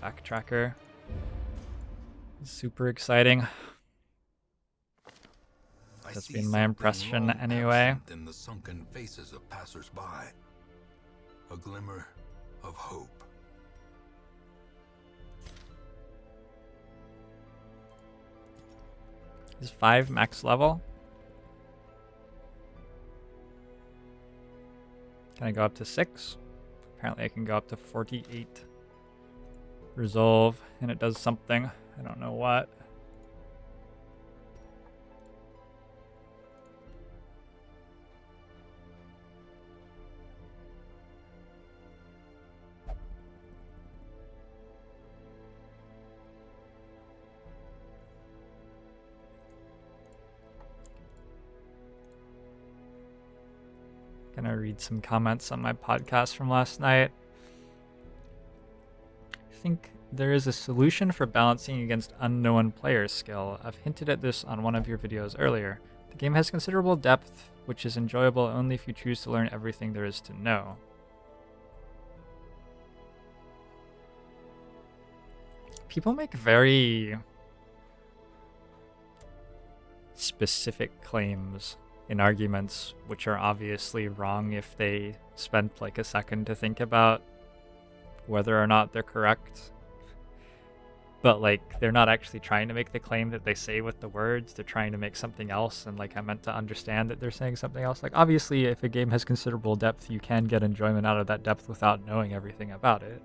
Backtracker. Super exciting. That's been my impression anyway. In the sunken faces of passers-by, a glimmer of hope. Is 5 max level? Can I go up to 6? Apparently I can go up to 48. Resolve, and it does something. I don't know what. Gonna read some comments on my podcast from last night. I think there is a solution for balancing against unknown player skill. I've hinted at this on one of your videos earlier. The game has considerable depth, which is enjoyable only if you choose to learn everything there is to know. People make very specific claims in arguments which are obviously wrong if they spent like a second to think about whether or not they're correct. But like they're not actually trying to make the claim that they say with the words. They're trying to make something else, and like I'm meant to understand that they're saying something else. Like obviously if a game has considerable depth, you can get enjoyment out of that depth without knowing everything about it.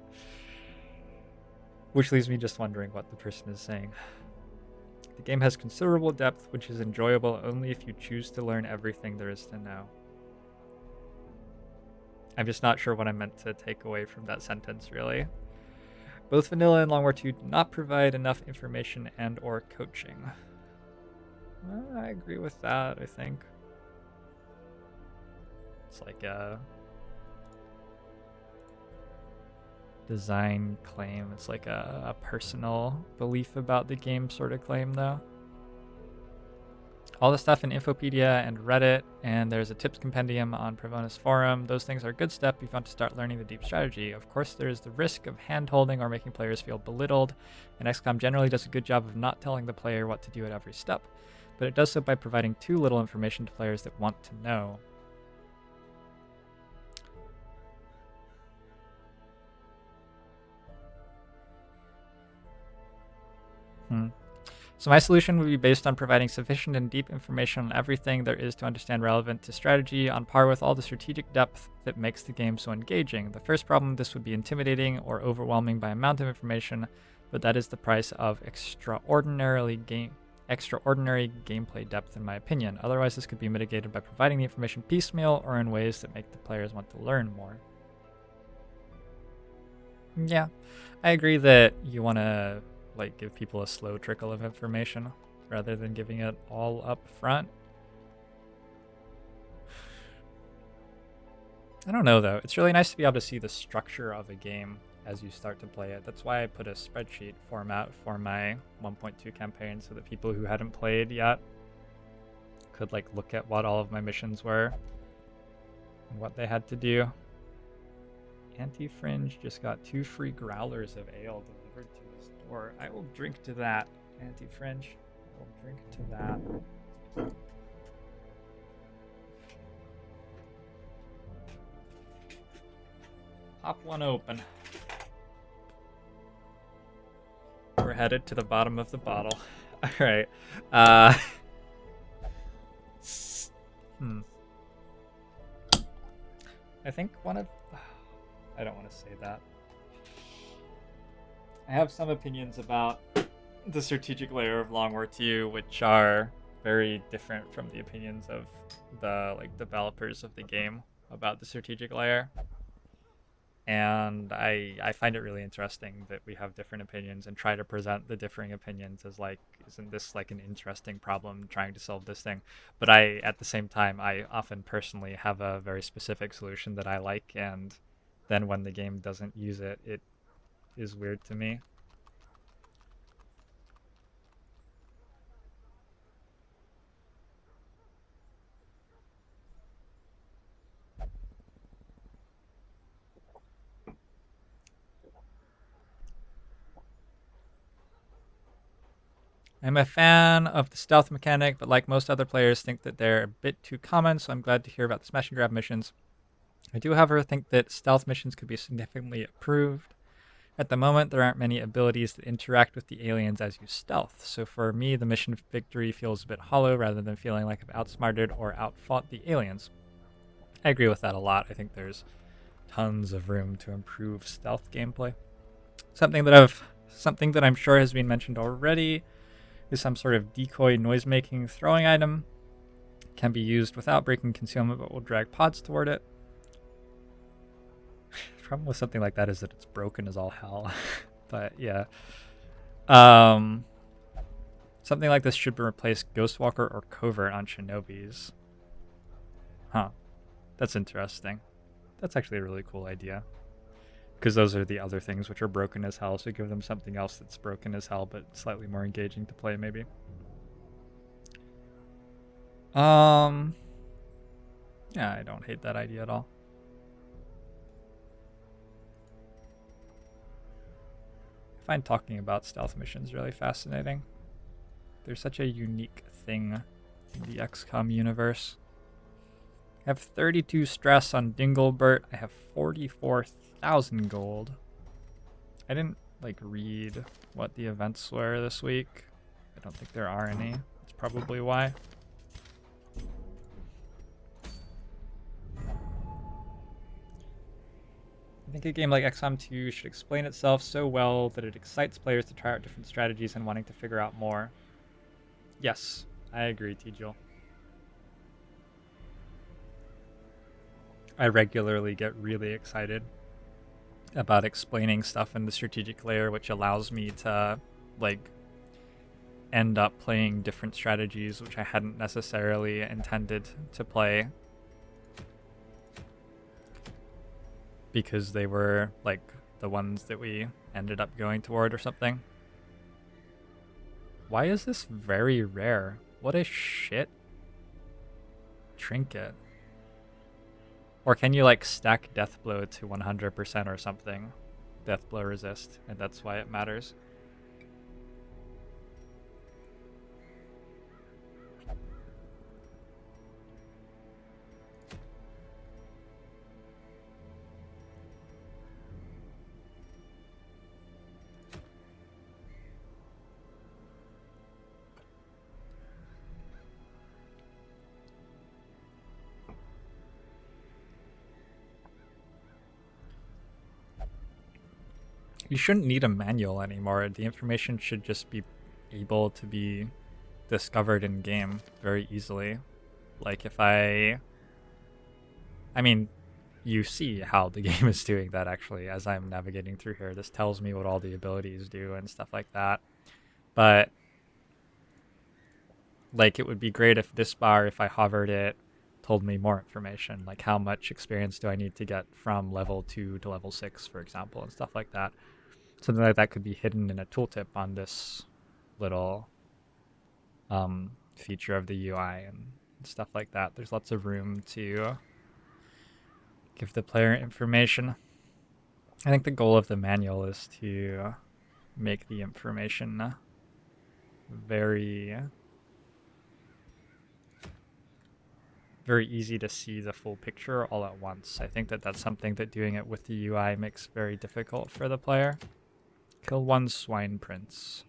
Which leaves me just wondering what the person is saying. The game has considerable depth, which is enjoyable only if you choose to learn everything there is to know. I'm just not sure what I meant to take away from that sentence, really. Both vanilla and Long War 2 do not provide enough information and or coaching. Well, I agree with that, I think. It's like a design claim. It's like a personal belief about the game sort of claim, though. All the stuff in Infopedia and Reddit, and there's a tips compendium on Pravona's forum. Those things are a good step if you want to start learning the deep strategy. Of course, there's the risk of hand-holding or making players feel belittled, and XCOM generally does a good job of not telling the player what to do at every step, but it does so by providing too little information to players that want to know. So my solution would be based on providing sufficient and deep information on everything there is to understand relevant to strategy, on par with all the strategic depth that makes the game so engaging. The first problem, this would be intimidating or overwhelming by amount of information, but that is the price of extraordinary gameplay depth, in my opinion. Otherwise, this could be mitigated by providing the information piecemeal or in ways that make the players want to learn more. Yeah, I agree that you want to like give people a slow trickle of information rather than giving it all up front. I don't know though. It's really nice to be able to see the structure of a game as you start to play it. That's why I put a spreadsheet format for my 1.2 campaign so that people who hadn't played yet could like look at what all of my missions were and what they had to do. Anti-Fringe just got 2 free growlers of ale delivered to his door. I will drink to that, Anti-Fringe. I will drink to that. Pop one open. We're headed to the bottom of the bottle. Alright. I think one of... I don't want to say that. I have some opinions about the strategic layer of Long War 2, which are very different from the opinions of the developers of the game about the strategic layer. And I find it really interesting that we have different opinions and try to present the differing opinions as like, isn't this like an interesting problem trying to solve this thing? But at the same time, I often personally have a very specific solution that I like, and then when the game doesn't use it, it is weird to me. I'm a fan of the stealth mechanic, but like most other players, think that they're a bit too common, so I'm glad to hear about the smash and grab missions. I do, however, think that stealth missions could be significantly improved. At the moment, there aren't many abilities that interact with the aliens as you stealth, so for me, the mission victory feels a bit hollow rather than feeling like I've outsmarted or outfought the aliens. I agree with that a lot. I think there's tons of room to improve stealth gameplay. Something that I'm sure has been mentioned already is some sort of decoy noise-making throwing item. It can be used without breaking concealment, but will drag pods toward it. The problem with something like that is that it's broken as all hell. But yeah. Something like this should replace Ghostwalker or Covert on Shinobis. Huh. That's interesting. That's actually a really cool idea. Because those are the other things which are broken as hell, so give them something else that's broken as hell, but slightly more engaging to play, maybe. Yeah, I don't hate that idea at all. I find talking about stealth missions really fascinating. They're such a unique thing in the XCOM universe. I have 32 stress on Dinglebert. I have 44,000 gold. I didn't read what the events were this week. I don't think there are any. That's probably why. I think a game like XCOM 2 should explain itself so well that it excites players to try out different strategies and wanting to figure out more. Yes, I agree, Tejul. I regularly get really excited about explaining stuff in the strategic layer, which allows me to end up playing different strategies which I hadn't necessarily intended to play, because they were the ones that we ended up going toward or something. Why is this very rare? What a shit trinket. Or can you stack Deathblow to 100% or something? Deathblow resist, and that's why it matters. You shouldn't need a manual anymore. The information should just be able to be discovered in game very easily. If I mean, you see how the game is doing that actually as I'm navigating through here. This tells me what all the abilities do and stuff like that. But it would be great if this bar, if I hovered it, told me more information, like how much experience do I need to get from level 2 to level 6, for example, and stuff like that. Something like that could be hidden in a tooltip on this little feature of the UI and stuff like that. There's lots of room to give the player information. I think the goal of the manual is to make the information very easy to see the full picture all at once. I think that that's something that doing it with the UI makes very difficult for the player. Kill one swine prince.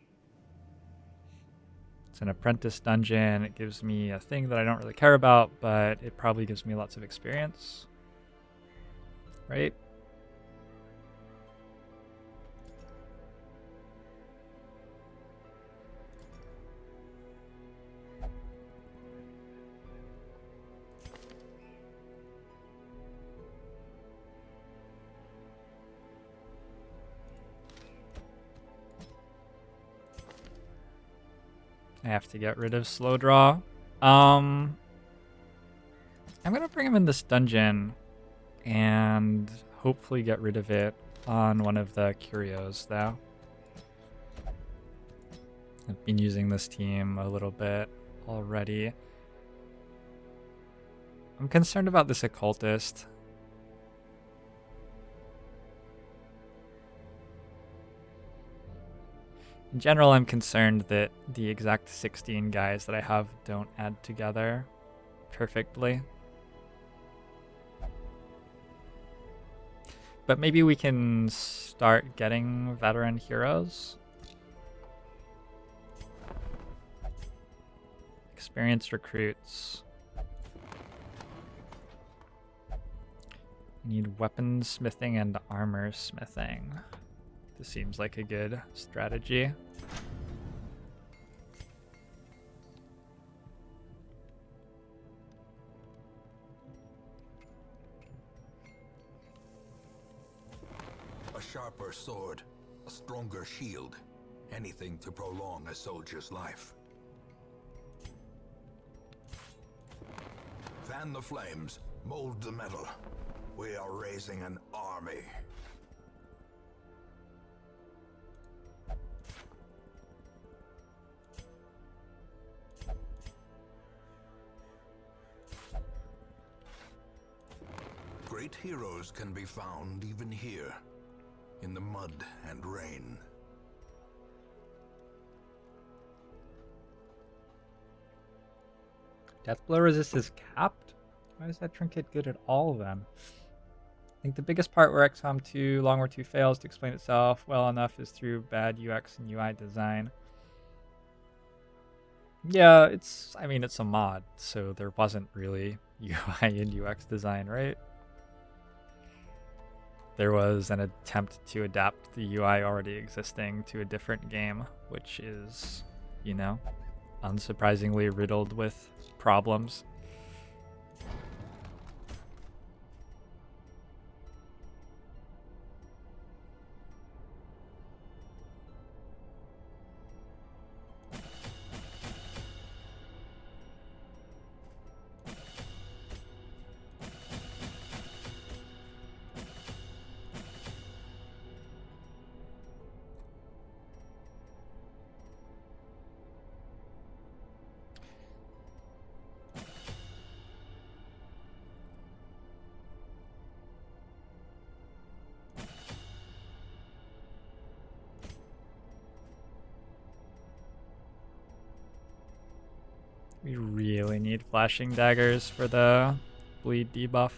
It's an apprentice dungeon. It gives me a thing that I don't really care about, but it probably gives me lots of experience. Right? I have to get rid of slow draw. I'm gonna bring him in this dungeon and hopefully get rid of it on one of the curios though. I've been using this team a little bit already. I'm concerned about this occultist. In general, I'm concerned that the exact 16 guys that I have don't add together perfectly. But maybe we can start getting veteran heroes. Experienced recruits. Need weapon smithing and armor smithing. This seems like a good strategy. A sharper sword, a stronger shield, anything to prolong a soldier's life. Fan the flames, mold the metal. We are raising an army. Great heroes can be found even here, in the mud and rain. Death blow resist is capped? Why is that trinket good at all then? I think the biggest part where XCOM 2 Long War 2 fails to explain itself well enough is through bad UX and UI design. Yeah, it's a mod, so there wasn't really UI and UX design, right? There was an attempt to adapt the UI already existing to a different game, which is, unsurprisingly riddled with problems. We really need flashing daggers for the bleed debuff.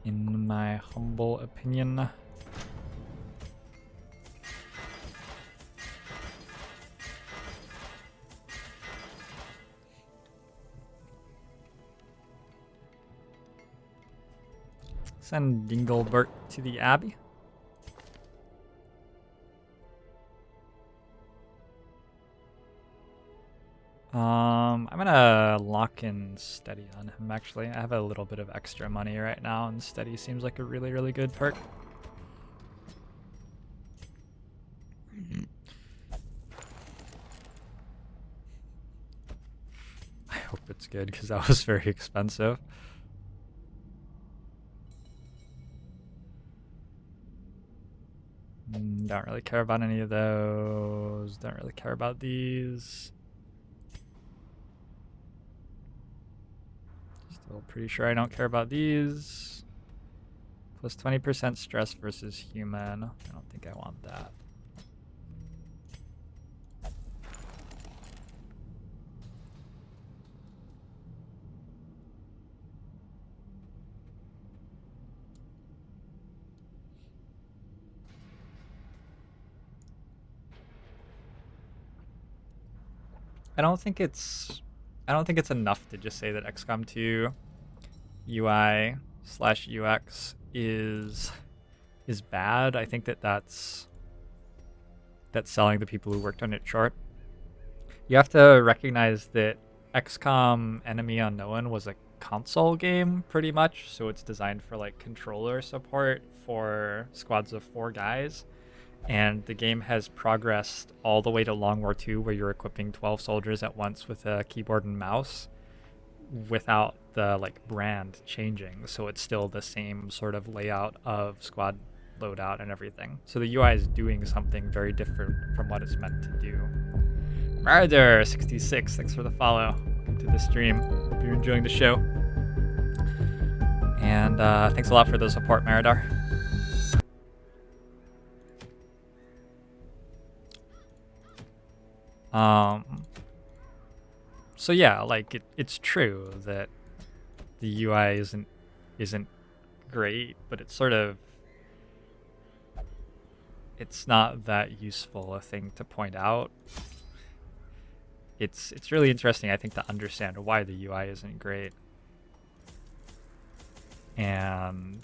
In my humble opinion. Send Dinglebert to the Abbey. I'm gonna lock in Steady on him, actually. I have a little bit of extra money right now, and Steady seems like a really, really good perk. I hope it's good, because that was very expensive. Don't really care about any of those. Don't really care about these. Still pretty sure I don't care about these. Plus 20% stress versus human. I don't think I want that. I don't think it's enough to just say that XCOM 2 UI/UX is bad. I think that's selling the people who worked on it short. You have to recognize that XCOM Enemy Unknown was a console game pretty much, so it's designed for like controller support for squads of 4 guys. And the game has progressed all the way to Long War 2, where you're equipping 12 soldiers at once with a keyboard and mouse without the like brand changing. So it's still the same sort of layout of squad loadout and everything. So the UI is doing something very different from what it's meant to do. Murder66, thanks for the follow. Welcome to the stream. Hope you're enjoying the show. And thanks a lot for the support, Meridar. So yeah, like it's true that the UI isn't great, but it's sort of, it's not that useful a thing to point out. It's really interesting, I think, to understand why the UI isn't great. And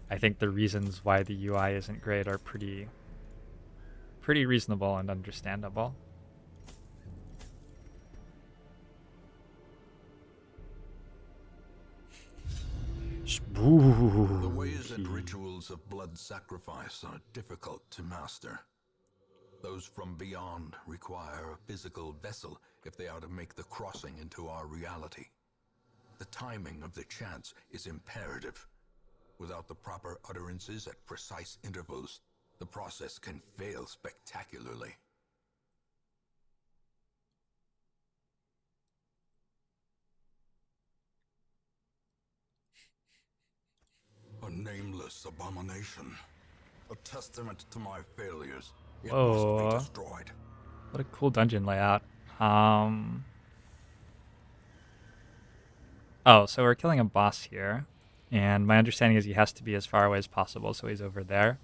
I think the reasons why the UI isn't great are pretty reasonable and understandable. The ways and rituals of blood sacrifice are difficult to master. Those from beyond require a physical vessel if they are to make the crossing into our reality. The timing of the chants is imperative. Without the proper utterances at precise intervals, the process can fail spectacularly. A nameless abomination. A testament to my failures. It must be destroyed. What a cool dungeon layout. Oh, so we're killing a boss here. And my understanding is he has to be as far away as possible, so he's over there.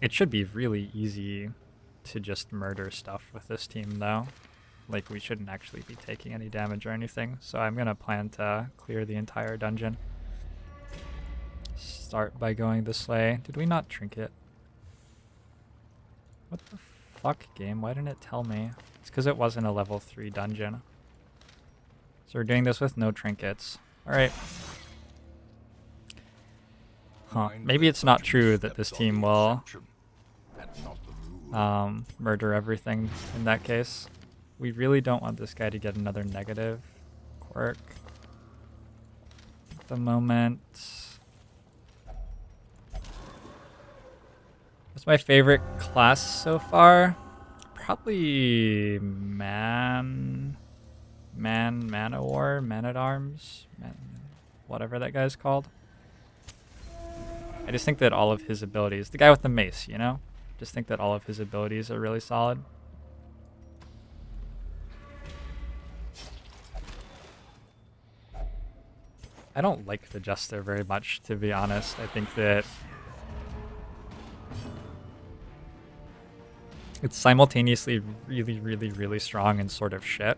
It should be really easy to just murder stuff with this team, though. Like, we shouldn't actually be taking any damage or anything. So I'm going to plan to clear the entire dungeon. Start by going this way. Did we not trinket? What the fuck, game? Why didn't it tell me? It's because it wasn't a level 3 dungeon. So we're doing this with no trinkets. Alright. Huh. Maybe it's not true that this team will murder everything in that case. We really don't want this guy to get another negative quirk at the moment. What's my favorite class so far? Probably Man-O-War, Man-at-Arms, whatever that guy's called. I just think that all of his abilities, the guy with the mace, you know? Just think that all of his abilities are really solid. I don't like the Jester very much, to be honest. I think that it's simultaneously really, really, really strong and sort of shit.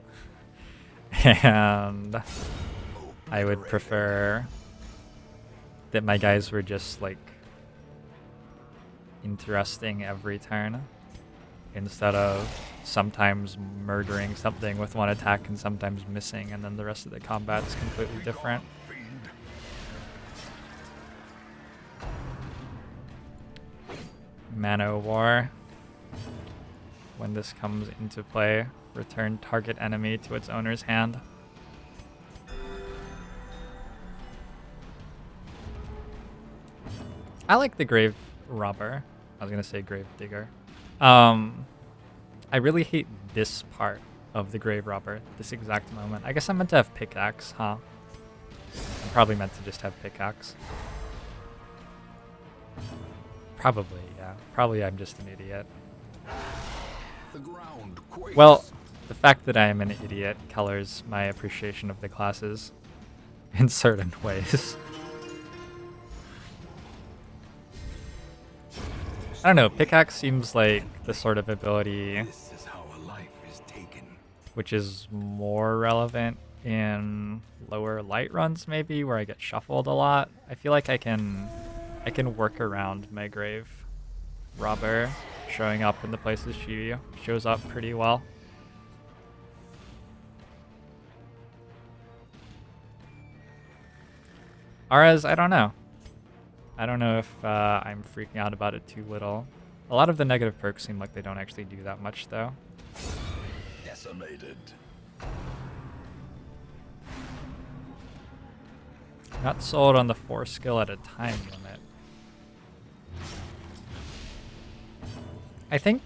And I would prefer that my guys were just like interesting every turn instead of sometimes murdering something with one attack and sometimes missing, and then the rest of the combat is completely different. Man-O-War. When this comes into play, return target enemy to its owner's hand. I like the Grave Robber. I was gonna say Grave Digger. I really hate this part of the Grave Robber, this exact moment. I guess I'm meant to have Pickaxe, huh? I'm probably meant to just have Pickaxe. Probably, yeah. Probably I'm just an idiot. Well, the fact that I am an idiot colors my appreciation of the classes in certain ways. I don't know, Pickaxe seems like the sort of ability which is more relevant in lower light runs, maybe, where I get shuffled a lot. I feel like I can work around my Grave Robber showing up in the places she shows up pretty well. Aras, I don't know. I don't know if I'm freaking out about it too little. A lot of the negative perks seem like they don't actually do that much, though. Decimated. Not sold on the 4 skill at a time limit. I think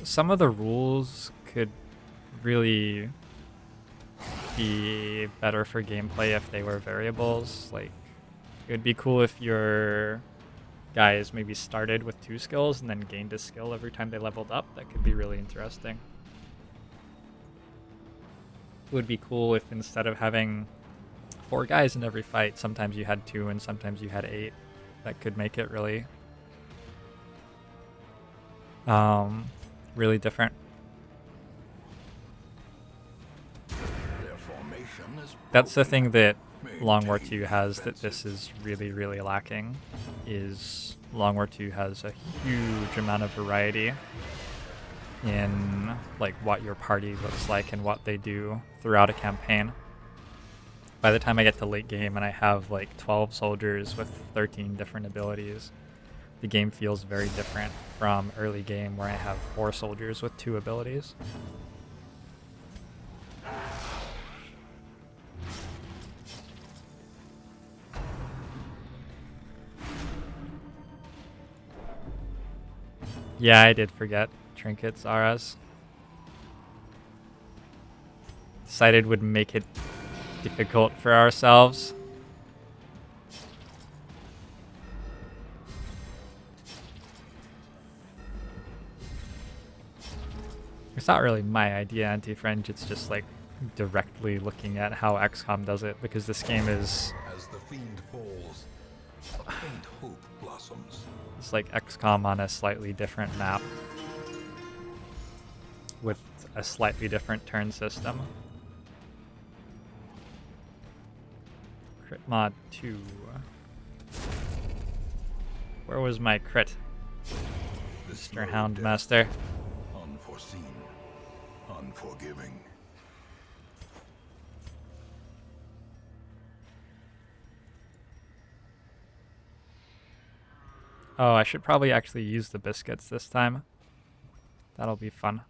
some of the rules could really be better for gameplay if they were variables. Like, it would be cool if your guys maybe started with 2 skills and then gained a skill every time they leveled up. That could be really interesting. It would be cool if instead of having 4 guys in every fight, sometimes you had 2 and sometimes you had 8. That could make it really, really different. That's the thing that Long War 2 has that this is really, really lacking, is Long War 2 has a huge amount of variety in like what your party looks like and what they do throughout a campaign. By the time I get to late game and I have like 12 soldiers with 13 different abilities, the game feels very different from early game where I have 4 soldiers with 2 abilities. Yeah, I did forget trinkets are us. Decided would make it difficult for ourselves. It's not really my idea, Anti-Fringe, it's just like directly looking at how XCOM does it, because this game is... As the fiend falls, a faint hope blossoms. It's like XCOM on a slightly different map with a slightly different turn system. Crit mod 2. Where was my crit? Mr. Houndmaster. Unforeseen, unforgiving. Oh, I should probably actually use the biscuits this time. That'll be fun.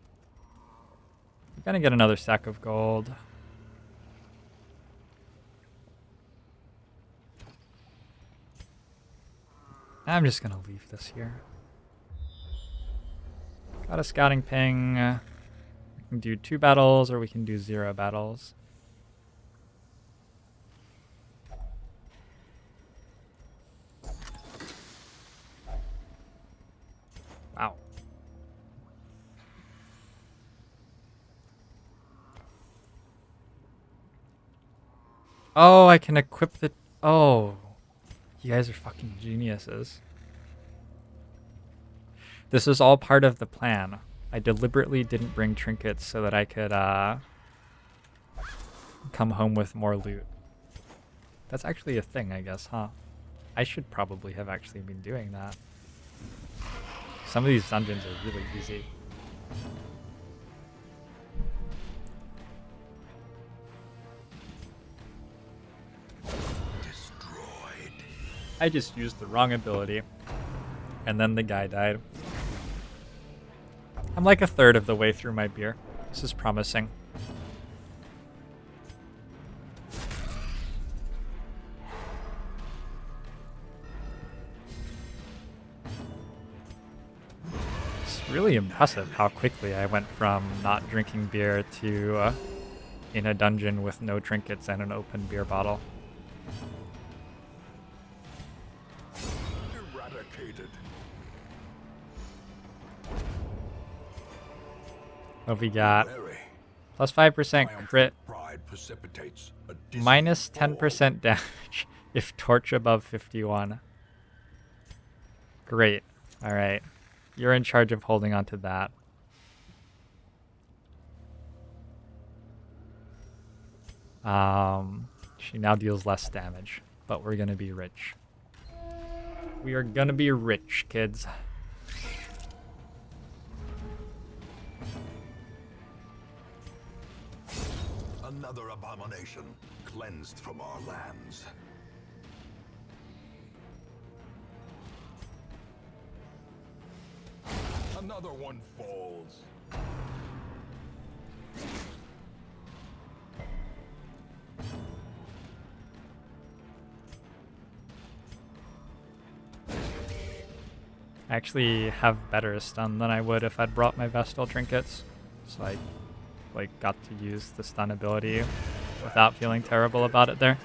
We're gonna get another stack of gold. I'm just gonna leave this here. Got a scouting ping. We can do 2 battles or we can do 0 battles. Wow. Oh, I can equip the... Oh. You guys are fucking geniuses. This is all part of the plan. I deliberately didn't bring trinkets so that I could come home with more loot. That's actually a thing, I guess, huh? I should probably have actually been doing that. Some of these dungeons are really easy. Destroyed. I just used the wrong ability, and then the guy died. I'm like a third of the way through my beer. This is promising. It's really impressive how quickly I went from not drinking beer to in a dungeon with no trinkets and an open beer bottle. Eradicated. What we got? Wary. Plus 5% crit, Pride precipitates a dizzying minus fall. 10% damage if torch above 51. Great. Alright. You're in charge of holding on to that. She now deals less damage, but we're gonna be rich. We are gonna be rich, kids. Another abomination cleansed from our lands. Another one falls. I actually have better stun than I would if I'd brought my Vestal trinkets. So I got to use the stun ability without feeling terrible about it there.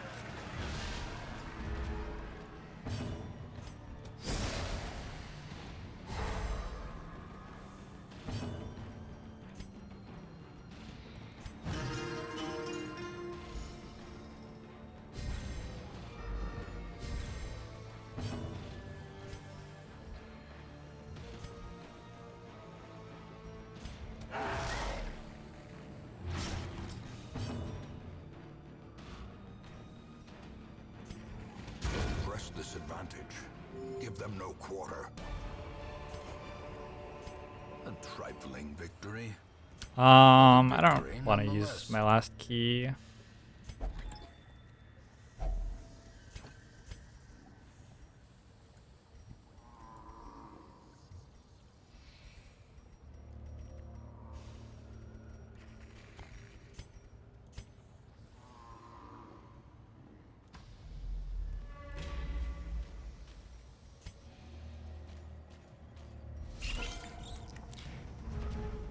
Press this advantage. Give them no quarter. A trifling victory. I don't want to use my last key.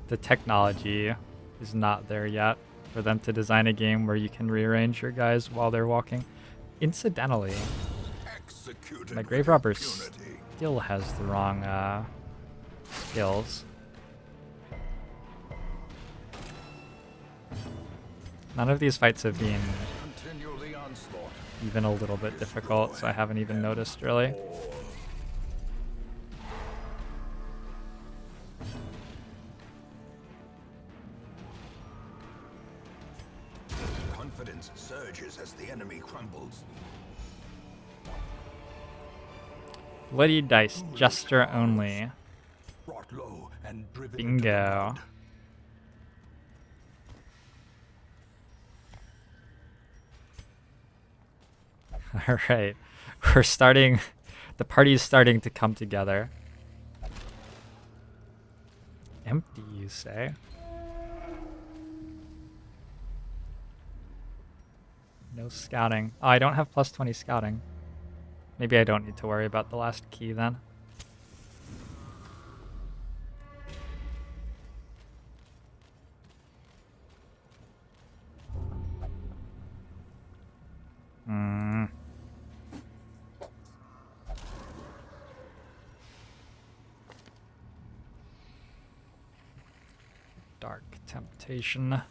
The technology is not there yet for them to design a game where you can rearrange your guys while they're walking. Incidentally, my Grave Robber still has the wrong skills. None of these fights have been even a little bit difficult, so I haven't even noticed really. Confidence surges as the enemy crumbles. Bloody dice, Jester only. Brought low and driven Bingo. Alright, we're starting, the party's starting to come together. Empty, you say? No scouting. Oh, I don't have plus 20 scouting. Maybe I don't need to worry about the last key then. Dark Temptation.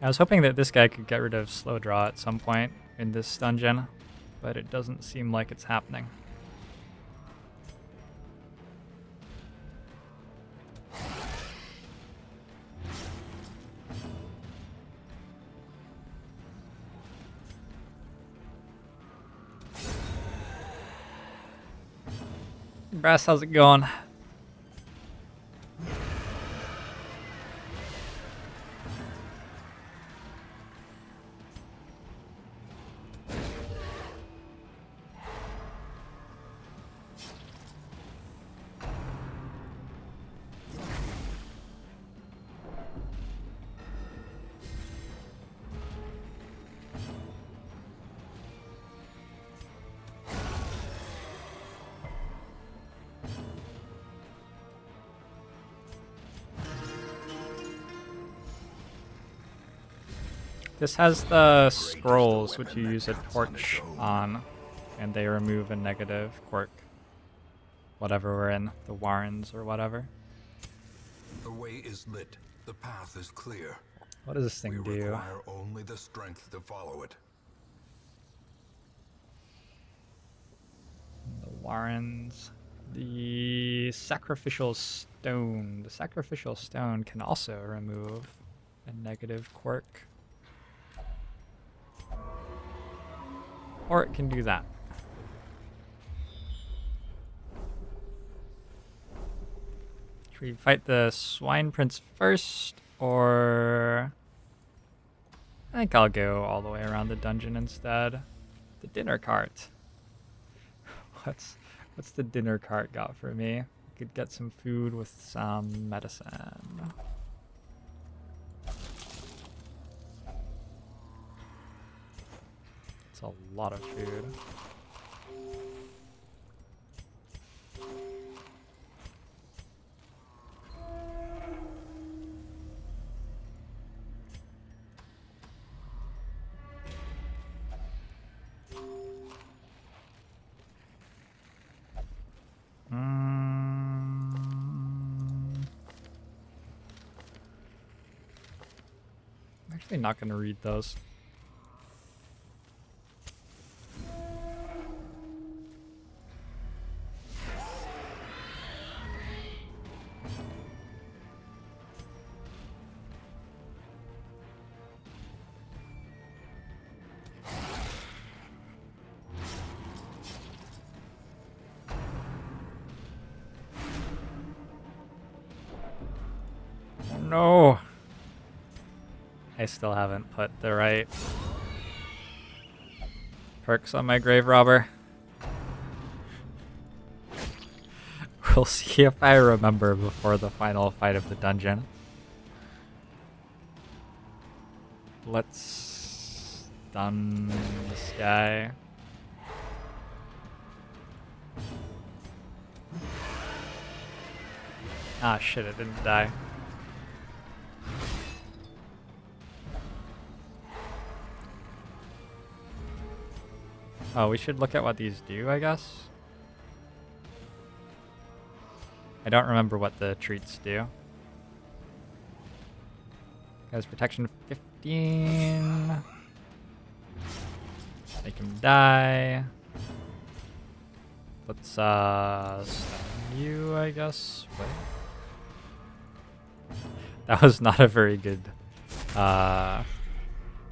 I was hoping that this guy could get rid of slow draw at some point in this dungeon, but it doesn't seem like it's happening. Brass, how's it going? This has the scrolls, which you use a torch on, and they remove a negative quirk. Whatever we're in, the Warrens or whatever. The way is lit. The path is clear. What does this thing We do? require only the strength to follow it. The Warrens. The Sacrificial Stone. The Sacrificial Stone can also remove a negative quirk. Or it can do that. Should we fight the Swine Prince first, or... I think I'll go all the way around the dungeon instead. The dinner cart. What's the dinner cart got for me? Could get some food with some medicine. It's a lot of food. Actually not gonna read those. Oh no! I still haven't put the right perks on my grave robber. We'll see if I remember before the final fight of the dungeon. Let's stun this guy. Ah shit, it didn't die. Oh, we should look at what these do, I guess. I don't remember what the treats do. Guys, protection 15. Make him die. Let's stun you, I guess. Wait. That was not a very good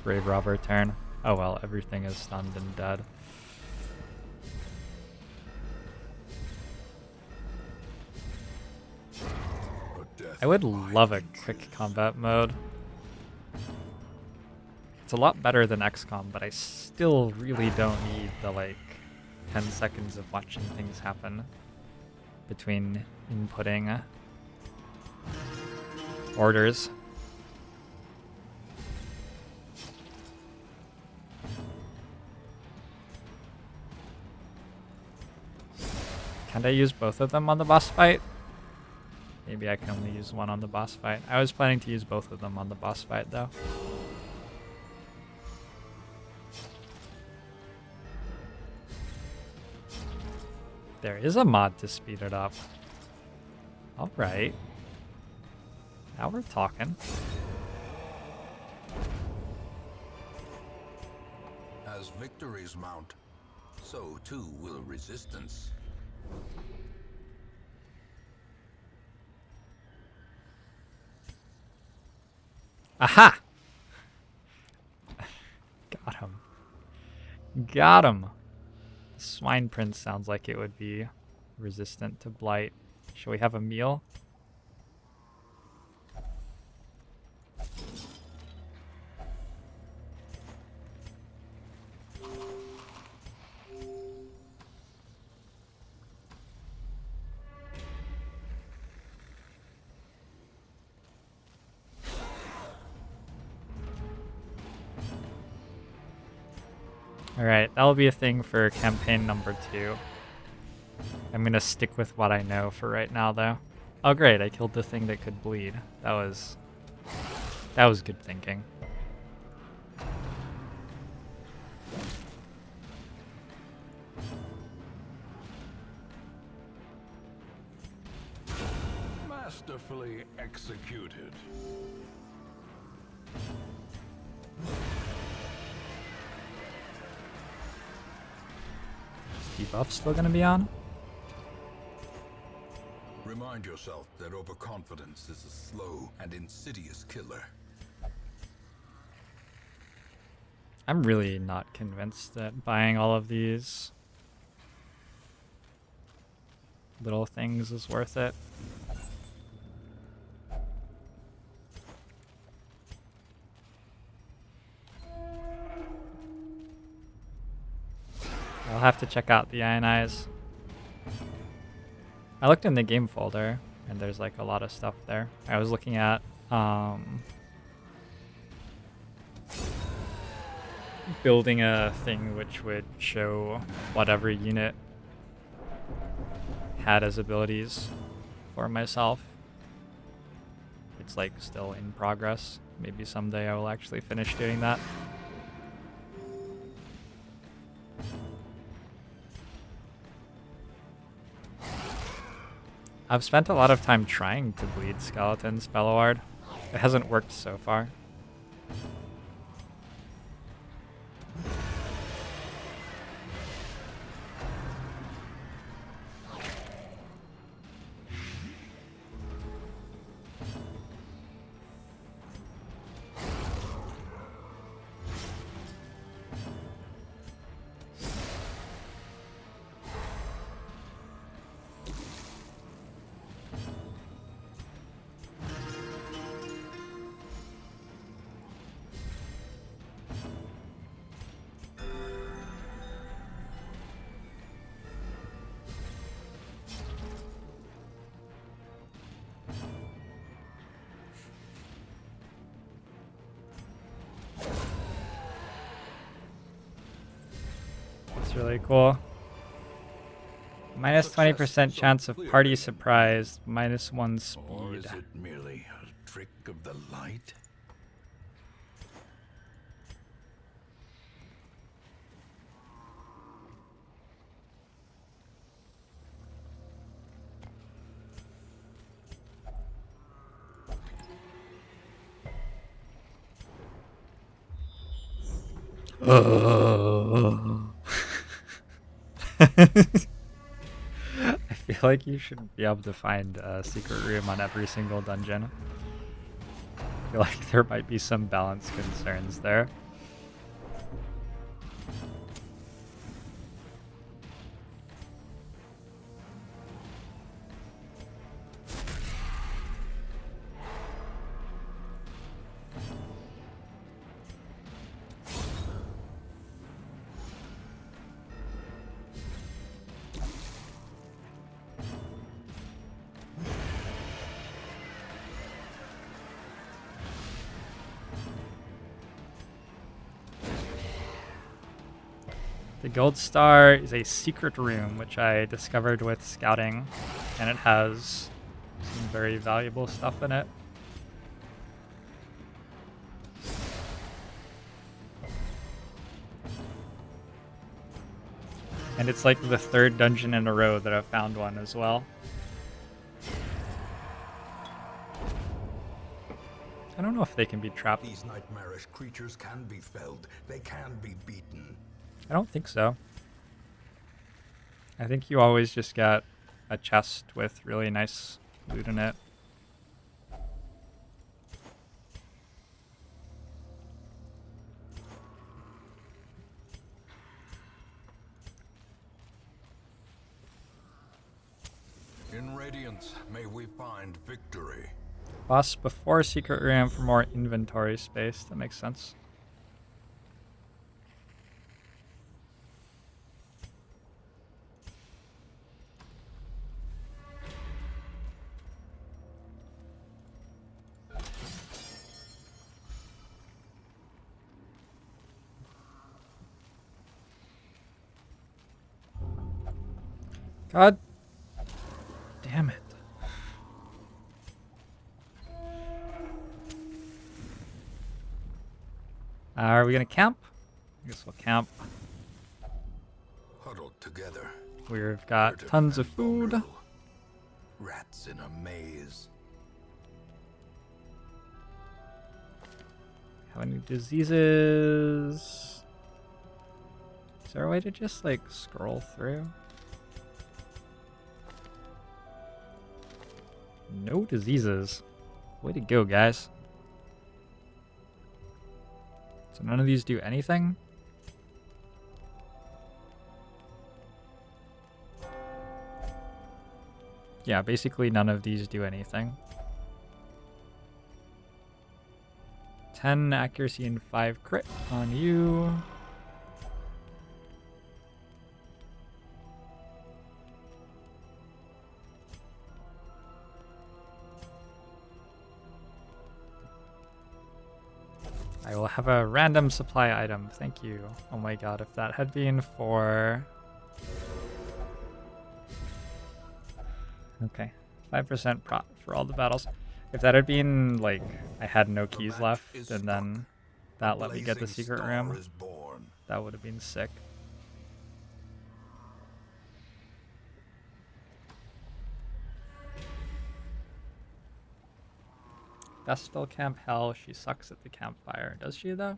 grave robber turn. Oh well, everything is stunned and dead. I would love a quick combat mode. It's a lot better than XCOM, but I still really don't need the like 10 seconds of watching things happen between inputting orders. Can't I use both of them on the boss fight? Maybe I can only use one on the boss fight. I was planning to use both of them on the boss fight though. There is a mod to speed it up. Alright. Now we're talking. As victories mount, so too will resistance. Aha! Got him. Got him! The Swine Prince sounds like it would be resistant to blight. Shall we have a meal? Alright, that'll be a thing for campaign number 2. I'm gonna stick with what I know for right now, though. Oh great, I killed the thing that could bleed. That was good thinking. Masterfully executed. Debuff still gonna be on? Remind yourself that overconfidence is a slow and insidious killer. I'm really not convinced that buying all of these little things is worth it. I'll have to check out the Ionize. I looked in the game folder, and there's like a lot of stuff there. I was looking at building a thing which would show what every unit had as abilities for myself. It's like still in progress. Maybe someday I will actually finish doing that. I've spent a lot of time trying to bleed Skeleton Spellward. It hasn't worked so far. That's really cool. Minus 20% chance of party surprise, minus 1 Or is speed. it merely a trick of the light? I feel like you should be able to find a secret room on every single dungeon. I feel like there might be some balance concerns there. The Gold Star is a secret room which I discovered with scouting, and it has some very valuable stuff in it. And it's like the 3rd dungeon in a row that I've found one as well. I don't know if they can be trapped. These nightmarish creatures can be felled. They can be beaten. I don't think so. I think you always just get a chest with really nice loot in it. In Radiance, may we find victory. Boss before secret room for more inventory space. That makes sense. God damn it. Are we gonna camp? I guess we'll camp. Huddled together. We've got furtive tons of and food. vulnerable. Rats in a maze. Have any diseases? Is there a way to just like scroll through? No diseases. Way to go, guys. So none of these do anything? Yeah, basically none of these do anything. 10 accuracy and 5 crit on you. I will have a random supply item. Thank you. Oh my god, if that had been for... Okay. 5% prot for all the battles. If that had been, like, I had no keys left, and then that let me get the secret room, that would have been sick. Vestal Camp Hell, she sucks at the campfire. Does she, though?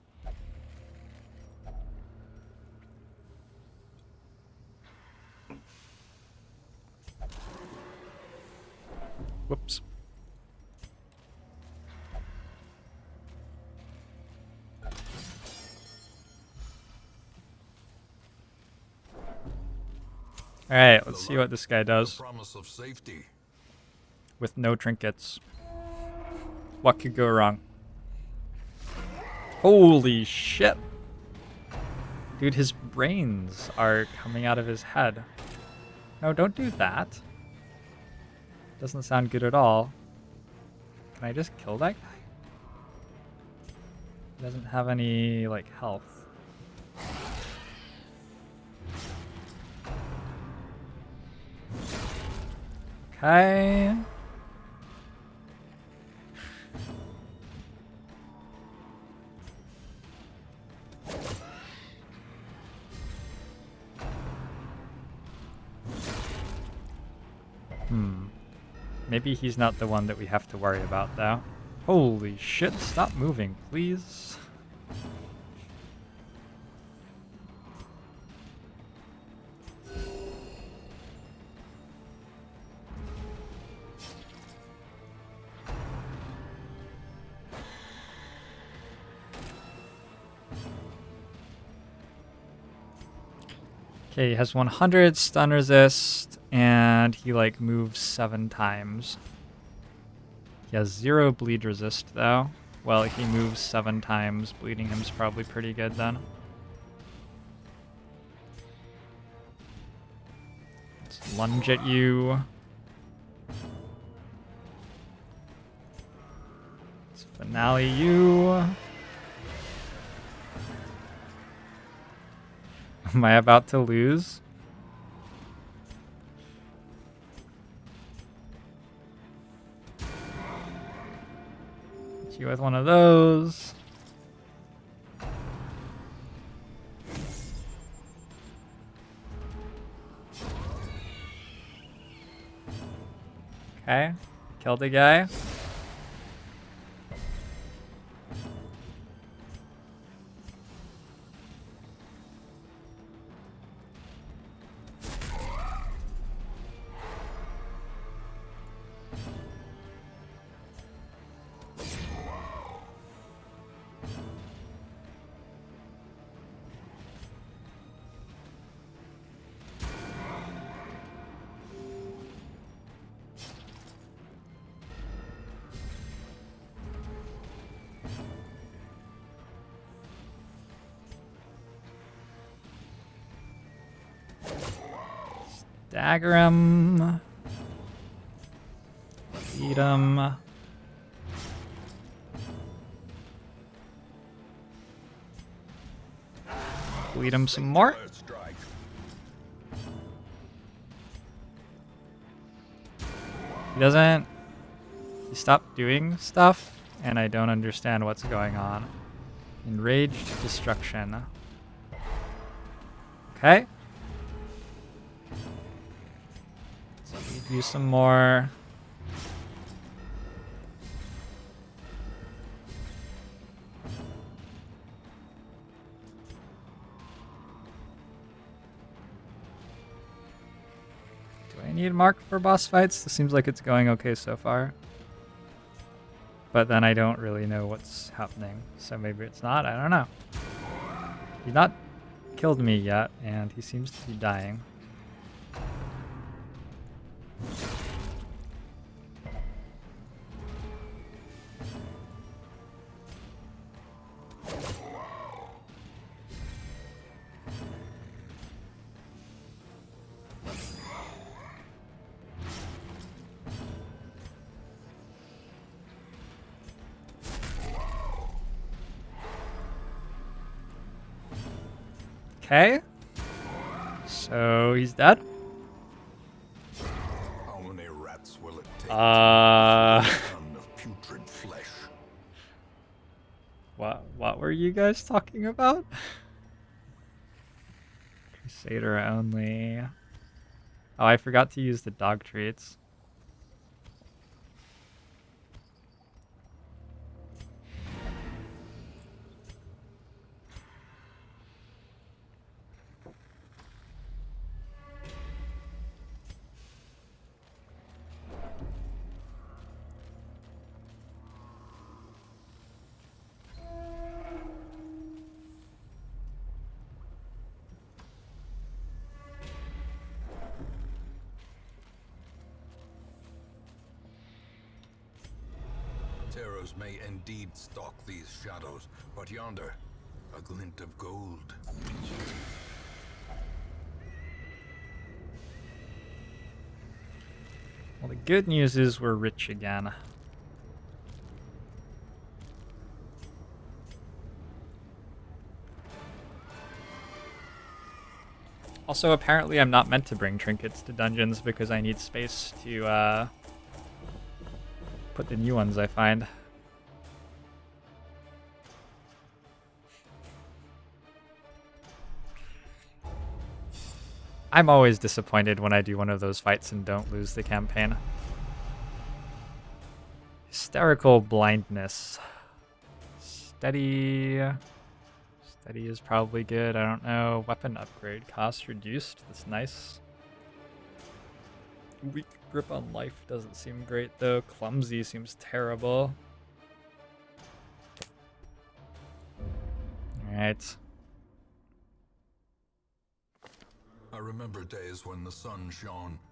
Whoops. Alright, let's see what this guy does. Promise of safety. With no trinkets. What could go wrong? Holy shit! Dude, his brains are coming out of his head. No, don't do that. Doesn't sound good at all. Can I just kill that guy? He doesn't have any, like, health. Okay. Maybe he's not the one that we have to worry about, though. Holy shit, stop moving, please. Okay, he has 100 stun resist, and he like moves 7 times. He has 0 bleed resist though. Well, he moves 7 times. Bleeding him's probably pretty good then. Let's lunge at you. Let's finale you. Am I about to lose? Hit you with one of those. Okay, killed a guy. Dagger him. Eat him. Bleed him some more. He stopped doing stuff, and I don't understand what's going on. Enraged destruction. Okay. So we do some more. Do I need Mark for boss fights? This seems like it's going okay so far. But then I don't really know what's happening. So maybe it's not. I don't know. He's not killed me yet, and he seems to be dying. Okay. So he's dead. How many rats will it take Uh. to kill a ton of putrid flesh? What were you guys talking about? Crusader only. Oh, I forgot to use the dog treats. Terrors may indeed stalk these shadows, but yonder, a glint of gold. Well, the good news is we're rich again. Also, apparently I'm not meant to bring trinkets to dungeons because I need space to put the new ones I find. I'm always disappointed when I do one of those fights and don't lose the campaign. Hysterical blindness. Steady. Steady is probably good. I don't know. Weapon upgrade cost reduced. That's nice. Weak grip on life doesn't seem great though. Clumsy seems terrible. Alright. I remember days when the sun shone